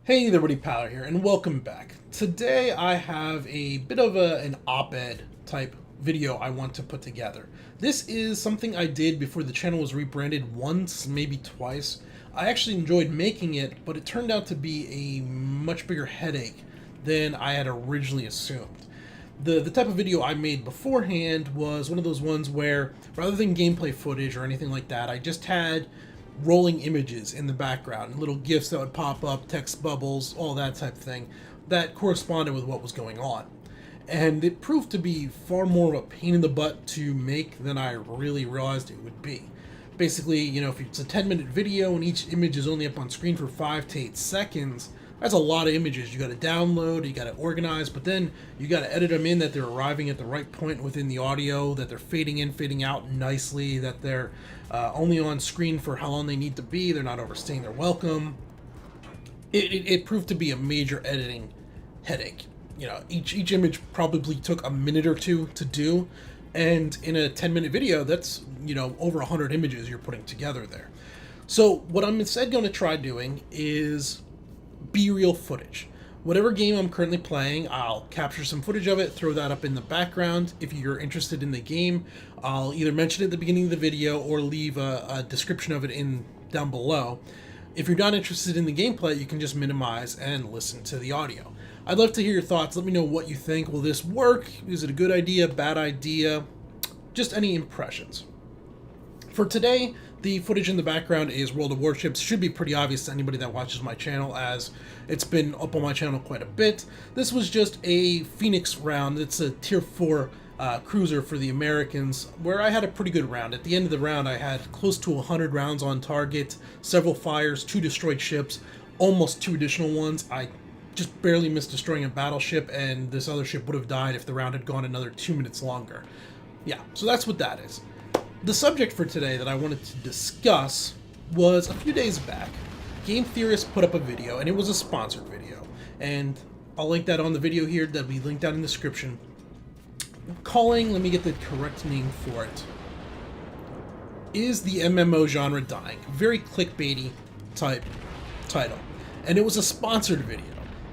Hey there, Woody Powder here, and welcome back. Today I have a bit of an op-ed type video I want to put together. This is something I did before the channel was rebranded once, maybe twice. I actually enjoyed making it, but it turned out to be a much bigger headache than I had originally assumed. The type of video I made beforehand was one of those ones where, rather than gameplay footage or anything like that, I just had rolling images in the background, little GIFs that would pop up, text bubbles, all that type of thing, that corresponded with what was going on. And it proved to be far more of a pain in the butt to make than I really realized it would be. Basically, if it's a 10-minute video and each image is only up on screen for 5 to 8 seconds, that's a lot of images you got to download, you got to organize, but then you got to edit them in that they're arriving at the right point within the audio, that they're fading in, fading out nicely, that they're only on screen for how long they need to be, they're not overstaying their welcome. It proved to be a major editing headache. Each image probably took a minute or two to do, and in a 10-minute video, that's, over 100 images you're putting together there. So what I'm instead going to try doing is B-reel footage. Whatever game I'm currently playing, I'll capture some footage of it, throw that up in the background. If you're interested in the game, I'll either mention it at the beginning of the video or leave a description of it down below. If you're not interested in the gameplay, you can just minimize and listen to the audio. I'd love to hear your thoughts. Let me know what you think. Will this work? Is it a good idea, bad idea? Just any impressions. For today, the footage in the background is World of Warships. Should be pretty obvious to anybody that watches my channel, as it's been up on my channel quite a bit. This was just a Phoenix round. It's a tier 4 cruiser for the Americans, where I had a pretty good round. At the end of the round, I had close to 100 rounds on target, several fires, 2 destroyed ships, almost 2 additional ones. I just barely missed destroying a battleship, and this other ship would have died if the round had gone another 2 minutes longer. Yeah, so that's what that is. The subject for today that I wanted to discuss was a few days back. Game Theorist put up a video, and it was a sponsored video. And I'll link that on the video here. That'll be linked down in the description. Let me get the correct name for it. Is the MMO genre dying? Very clickbaity type title. And it was a sponsored video.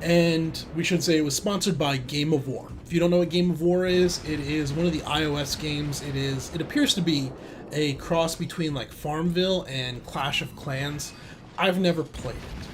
And we should say it was sponsored by Game of War. If you don't know what Game of War is, it is one of the iOS games. It appears to be a cross between like Farmville and Clash of Clans. I've never played it.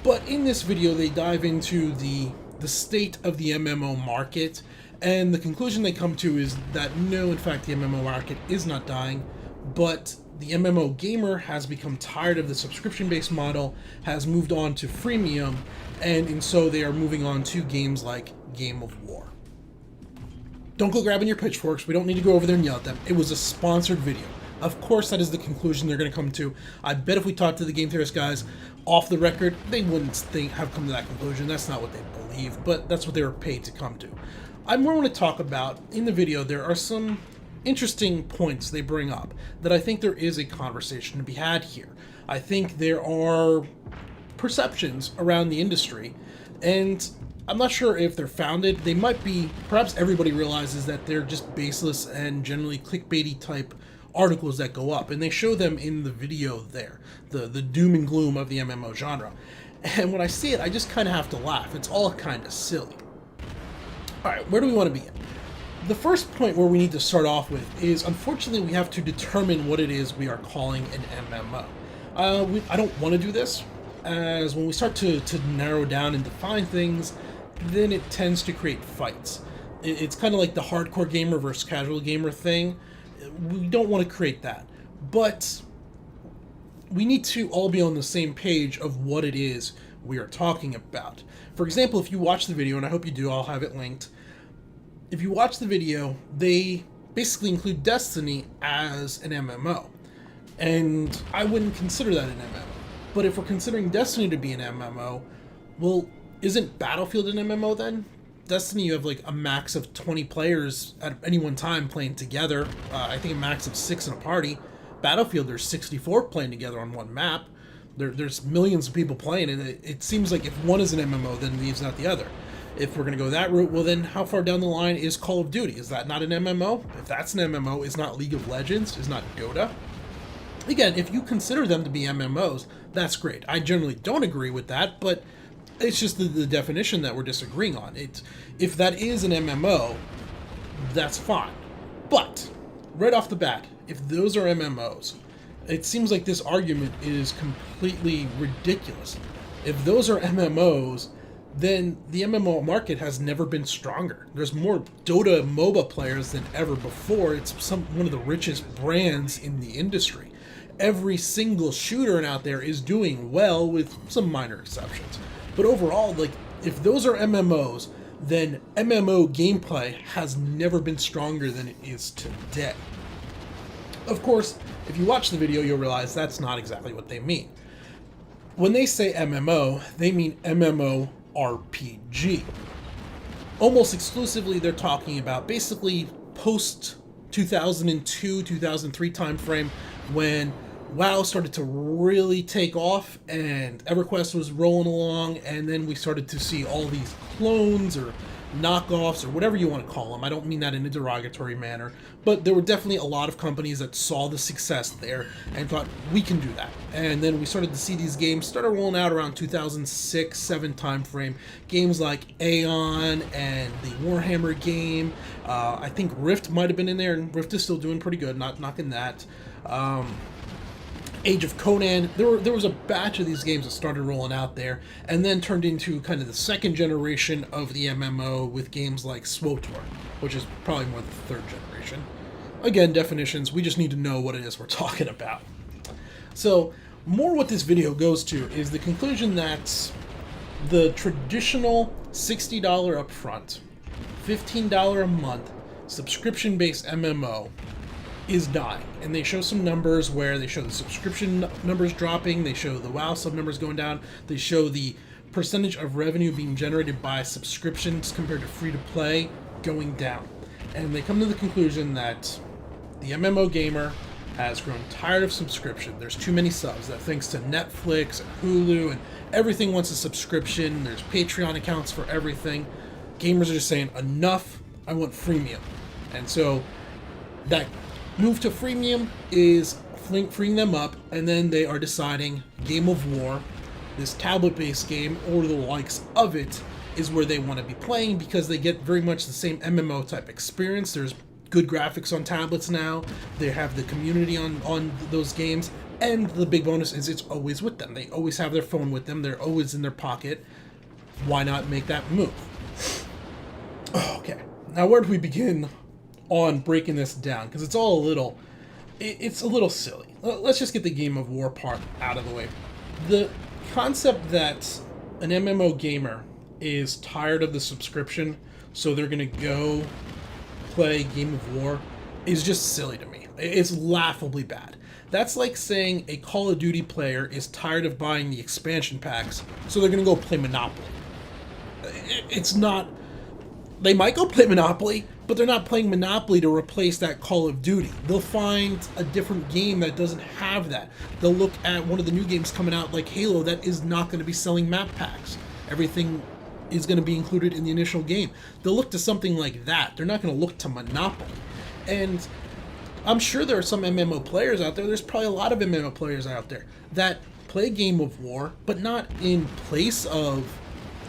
But in this video, they dive into the state of the MMO market, and the conclusion they come to is that no, in fact, the MMO market is not dying, but the MMO gamer has become tired of the subscription-based model, has moved on to freemium, and so they are moving on to games like Game of War. Don't go grabbing your pitchforks. We don't need to go over there and yell at them. It was a sponsored video. Of course, that is the conclusion they're going to come to. I bet if we talked to the Game Theorist guys off the record, they wouldn't have come to that conclusion. That's not what they believe, but that's what they were paid to come to. I more want to talk about, in the video, there are some interesting points they bring up that I think there is a conversation to be had here. I think there are perceptions around the industry, and I'm not sure if they're founded. They might be. Perhaps everybody realizes that they're just baseless and generally clickbaity type articles that go up, and they show them in the video there, the doom and gloom of the MMO genre. And when I see it, I just kind of have to laugh. It's all kind of silly. All right, where do we want to begin? The first point where we need to start off with is, unfortunately, we have to determine what it is we are calling an MMO. I don't want to do this, as when we start to narrow down and define things, then it tends to create fights. It's kind of like the hardcore gamer versus casual gamer thing. We don't want to create that. But we need to all be on the same page of what it is we are talking about. For example, if you watch the video, and I hope you do, I'll have it linked. If you watch the video, they basically include Destiny as an MMO. And I wouldn't consider that an MMO. But if we're considering Destiny to be an MMO, well, isn't Battlefield an MMO then? Destiny, you have like a max of 20 players at any one time playing together. I think a max of 6 in a party. Battlefield, there's 64 playing together on one map. There's millions of people playing, and it seems like if one is an MMO, then leaves out the other. If we're going to go that route, well then how far down the line is Call of Duty? Is that not an MMO? If that's an MMO, is not League of Legends? Is not Dota? Again, if you consider them to be MMOs, that's great. I generally don't agree with that, but It's just the definition that we're disagreeing on. If that is an MMO, that's fine. But right off the bat, if those are MMOs, it seems like this argument is completely ridiculous. If those are MMOs, then the MMO market has never been stronger. There's more Dota MOBA players than ever before. It's one of the richest brands in the industry. Every single shooter out there is doing well, with some minor exceptions. But overall, like, if those are MMOs, then MMO gameplay has never been stronger than it is today. Of course, if you watch the video, you'll realize that's not exactly what they mean. When they say MMO, they mean MMORPG. Almost exclusively, they're talking about basically post 2002, 2003 timeframe, when WoW started to really take off and EverQuest was rolling along, and then we started to see all these clones or knockoffs or whatever you want to call them. I don't mean that in a derogatory manner, but there were definitely a lot of companies that saw the success there and thought, we can do that. And then we started to see these games started rolling out around 2006-7 timeframe. Games like Aeon and the Warhammer game. I think Rift might have been in there, and Rift is still doing pretty good, not knocking that. Age of Conan, there was a batch of these games that started rolling out there, and then turned into kind of the second generation of the MMO with games like SWTOR, which is probably more the third generation. Again, definitions, we just need to know what it is we're talking about. So, more what this video goes to is the conclusion that the traditional $60 upfront, $15 a month, subscription-based MMO is dying. And they show some numbers where they show the subscription numbers dropping, they show the WoW sub numbers going down, they show the percentage of revenue being generated by subscriptions compared to free-to-play going down. And they come to the conclusion that the MMO gamer has grown tired of subscription. There's too many subs, that thanks to Netflix and Hulu and everything wants a subscription, there's Patreon accounts for everything. Gamers are just saying, enough, I want freemium. And so that move to freemium is freeing them up, and then they are deciding Game of War, this tablet-based game, or the likes of it, is where they want to be playing, because they get very much the same MMO type experience. There's good graphics on tablets now, they have the community on those games, and the big bonus is it's always with them. They always have their phone with them, they're always in their pocket. Why not make that move? Okay, now where do we begin on breaking this down, because it's all it's a little silly. Let's just get the Game of War part out of the way. The concept that an MMO gamer is tired of the subscription, so they're gonna go play Game of War, is just silly to me. It's laughably bad. That's like saying a Call of Duty player is tired of buying the expansion packs, so they're gonna go play Monopoly. It's not. They might go play Monopoly, but they're not playing Monopoly to replace that Call of Duty. They'll find a different game that doesn't have that. They'll look at one of the new games coming out like Halo that is not going to be selling map packs. Everything is going to be included in the initial game. They'll look to something like that. They're not going to look to Monopoly. And I'm sure there are some MMO players out there, there's probably a lot of MMO players out there that play Game of War, but not in place of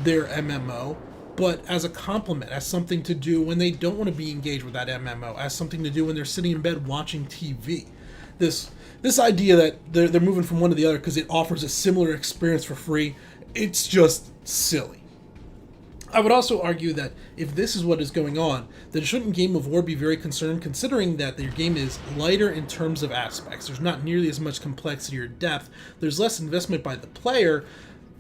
their MMO, but as a complement, as something to do when they don't want to be engaged with that MMO, as something to do when they're sitting in bed watching TV. This idea that they're moving from one to the other because it offers a similar experience for free, it's just silly. I would also argue that if this is what is going on, then shouldn't Game of War be very concerned, considering that their game is lighter in terms of aspects. There's not nearly as much complexity or depth. There's less investment by the player.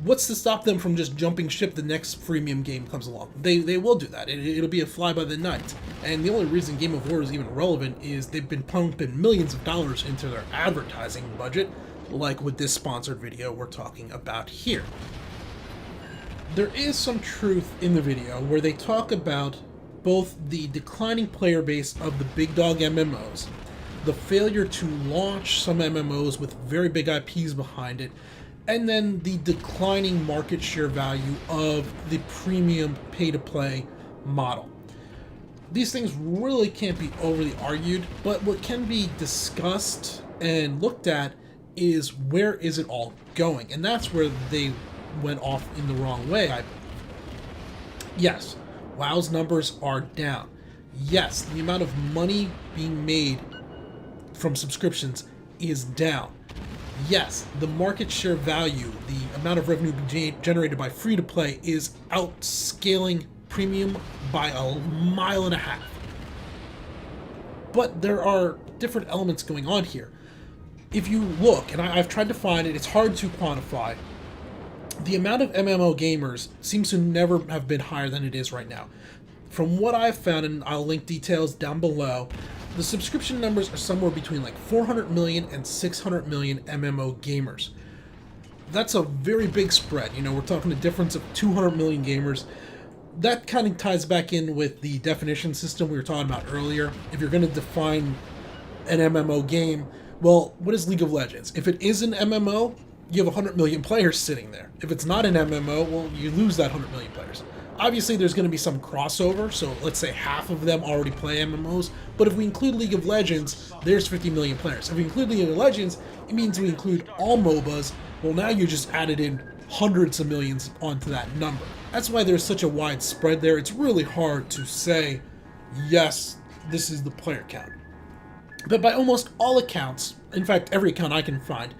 What's to stop them from just jumping ship the next freemium game comes along? They will do that. It'll be a fly by the night. And the only reason Game of War is even relevant is they've been pumping millions of dollars into their advertising budget, like with this sponsored video we're talking about here. There is some truth in the video where they talk about both the declining player base of the big dog MMOs, the failure to launch some MMOs with very big IPs behind it, and then the declining market share value of the premium pay-to-play model. These things really can't be overly argued, but what can be discussed and looked at is where is it all going? And that's where they went off in the wrong way, I believe. Yes, WoW's numbers are down. Yes, the amount of money being made from subscriptions is down. Yes, the market share value, the amount of revenue generated by free-to-play is outscaling premium by a mile and a half. But there are different elements going on here. If you look, and I've tried to find it, it's hard to quantify, the amount of MMO gamers seems to never have been higher than it is right now. From what I've found, and I'll link details down below, the subscription numbers are somewhere between like 400 million and 600 million MMO gamers. That's a very big spread. You know, we're talking a difference of 200 million gamers. That kind of ties back in with the definition system we were talking about earlier. If you're going to define an MMO game, well, what is League of Legends? If it is an MMO, you have 100 million players sitting there. If it's not an MMO, well, you lose that 100 million players. Obviously, there's going to be some crossover, so let's say half of them already play MMOs, but if we include League of Legends, there's 50 million players. If we include League of Legends, it means we include all MOBAs. Well, now you just added in hundreds of millions onto that number. That's why there's such a wide spread there. It's really hard to say, yes, this is the player count. But by almost all accounts, in fact, every account I can find,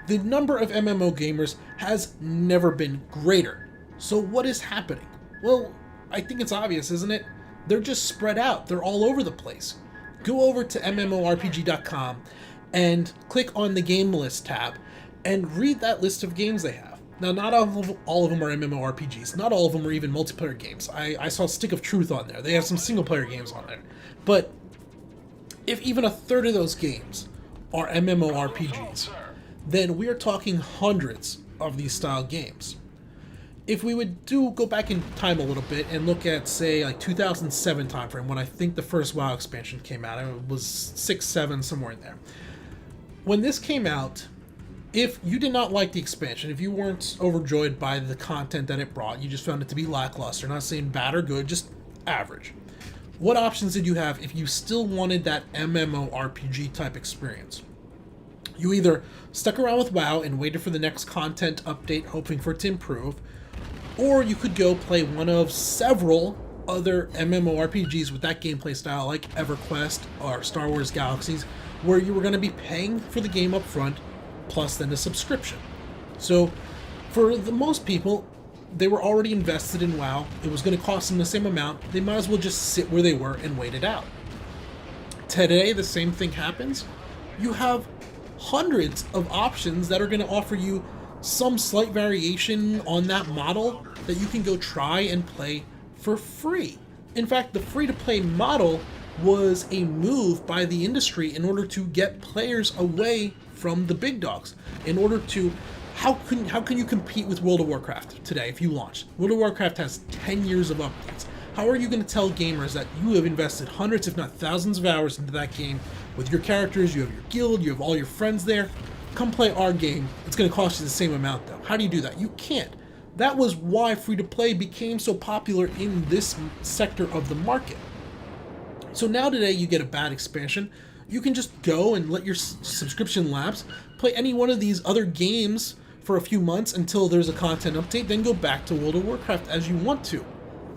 the number of MMO gamers has never been greater. So what is happening? Well, I think it's obvious, isn't it? They're just spread out. They're all over the place. Go over to MMORPG.com and click on the game list tab and read that list of games they have. Now, not all of them are MMORPGs. Not all of them are even multiplayer games. I saw Stick of Truth on there. They have some single-player games on there. But if even a third of those games are MMORPGs, then we are talking hundreds of these style games. If we would go back in time a little bit and look at, say, like 2007 timeframe, when I think the first WoW expansion came out, it was 6, 7, somewhere in there. When this came out, if you did not like the expansion, if you weren't overjoyed by the content that it brought, you just found it to be lackluster, not saying bad or good, just average. What options did you have if you still wanted that MMORPG type experience? You either stuck around with WoW and waited for the next content update, hoping for it to improve, or you could go play one of several other MMORPGs with that gameplay style, like EverQuest or Star Wars Galaxies, where you were going to be paying for the game up front, plus then a subscription. So, for the most people, they were already invested in WoW. It was going to cost them the same amount. They might as well just sit where they were and wait it out. Today, the same thing happens. You have hundreds of options that are going to offer you some slight variation on that model that you can go try and play for free. In fact, the free-to-play model was a move by the industry in order to get players away from the big dogs. In order to, how can you compete with World of Warcraft today if you launch? World of Warcraft has 10 years of updates. How are you going to tell gamers that you have invested hundreds, if not thousands of hours into that game with your characters, you have your guild, you have all your friends there? Come play our game. It's going to cost you the same amount, though. How do you do that? You can't. That was why free-to-play became so popular in this sector of the market. So now today you get a bad expansion. You can just go and let your subscription lapse, play any one of these other games for a few months until there's a content update, then go back to World of Warcraft as you want to.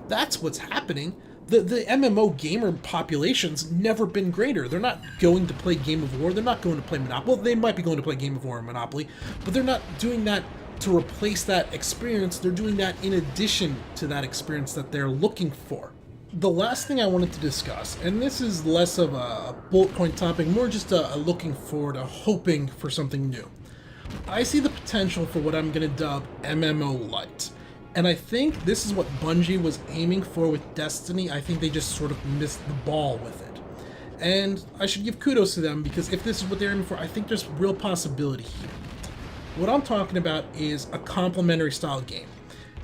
That's what's happening. The MMO gamer population's never been greater. They're not going to play Game of War. They're not going to play Monopoly. Well, they might be going to play Game of War and Monopoly, but they're not doing that to replace that experience. They're doing that in addition to that experience that they're looking for. The last thing I wanted to discuss, and this is less of a bullet point topic, more just a looking forward, a hoping for something new. I see the potential for what I'm going to dub MMO Lite. And I think this is what Bungie was aiming for with Destiny. I think they just sort of missed the ball with it. And I should give kudos to them, because if this is what they're aiming for, I think there's real possibility here. What I'm talking about is a complementary style game.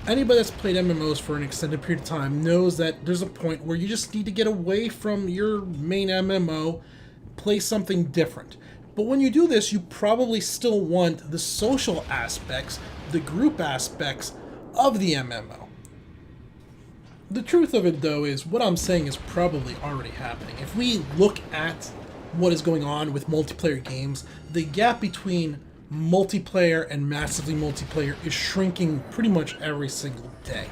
Anybody that's played MMOs for an extended period of time knows that there's a point where you just need to get away from your main MMO, play something different. But when you do this, you probably still want the social aspects, the group aspects of the MMO. The truth of it, though, is what I'm saying is probably already happening. If we look at what is going on with multiplayer games, the gap between multiplayer and massively multiplayer is shrinking pretty much every single day.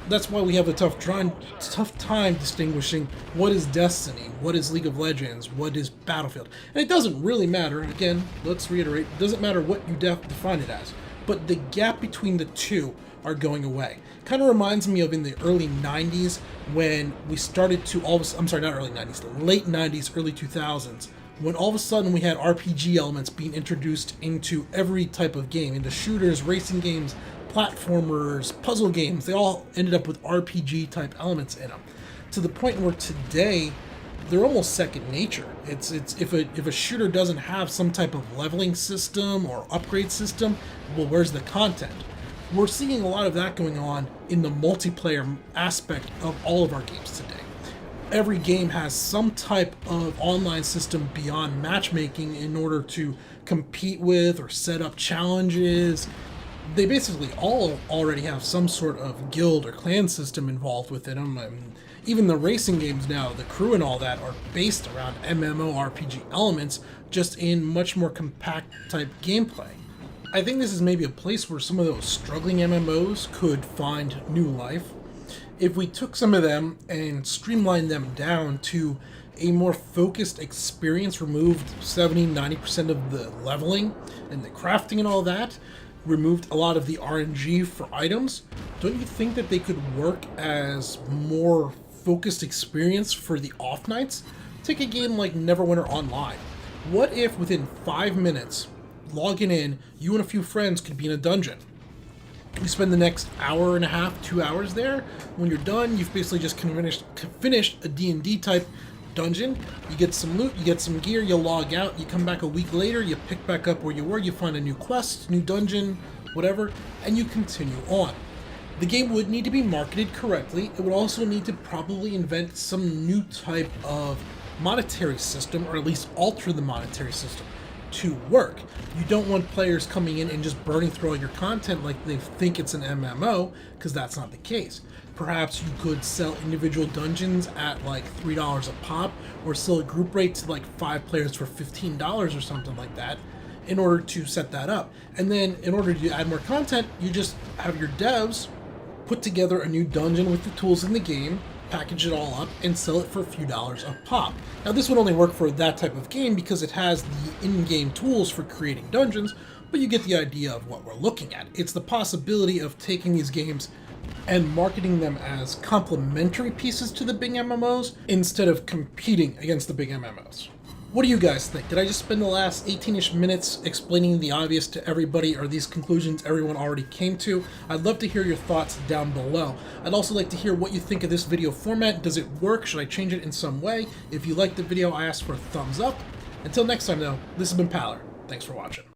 That's why we have a tough time distinguishing what is Destiny, what is League of Legends, what is Battlefield. And it doesn't really matter, again, let's reiterate, it doesn't matter what you define it as, but the gap between the two are going away. Kind of reminds me of in the early 90s when we started to I'm sorry, not early 90s, the late 90s, early 2000s, when all of a sudden we had RPG elements being introduced into every type of game, into shooters, racing games, platformers, puzzle games. They all ended up with RPG type elements in them, to the point where today they're almost second nature. It's if a shooter doesn't have some type of leveling system or upgrade system, well, where's the content? We're seeing a lot of that going on in the multiplayer aspect of all of our games today. Every game has some type of online system beyond matchmaking in order to compete with or set up challenges. They basically all already have some sort of guild or clan system involved within them. I mean, even the racing games now, the crew and all that, are based around MMORPG elements, just in much more compact type gameplay. I think this is maybe a place where some of those struggling MMOs could find new life. If we took some of them and streamlined them down to a more focused experience, removed 70-90% of the leveling and the crafting and all that, removed a lot of the RNG for items, don't you think that they could work as more focused experience for the off nights? Take a game like Neverwinter Online. What if within 5 minutes, logging in, you and a few friends could be in a dungeon? You spend the next hour and a half, 2 hours there. When you're done, you've basically just finished a D&D type dungeon. You get some loot, you get some gear, you log out, you come back a week later, you pick back up where you were, you find a new quest, new dungeon, whatever, and you continue on. The game would need to be marketed correctly. It would also need to probably invent some new type of monetary system, or at least alter the monetary system to work. You don't want players coming in and just burning through all your content like they think it's an MMO, because that's not the case. Perhaps you could sell individual dungeons at like $3 a pop, or sell a group rate to like 5 players for $15 or something like that, in order to set that up. And then in order to add more content, you just have your devs put together a new dungeon with the tools in the game, package it all up, and sell it for a few dollars a pop. Now this would only work for that type of game because it has the in-game tools for creating dungeons, but you get the idea of what we're looking at. It's the possibility of taking these games and marketing them as complementary pieces to the big MMOs instead of competing against the big MMOs. What do you guys think? Did I just spend the last 18-ish minutes explaining the obvious to everybody? Are these conclusions everyone already came to? I'd love to hear your thoughts down below. I'd also like to hear what you think of this video format. Does it work? Should I change it in some way? If you liked the video, I ask for a thumbs up. Until next time though, this has been Paler. Thanks for watching.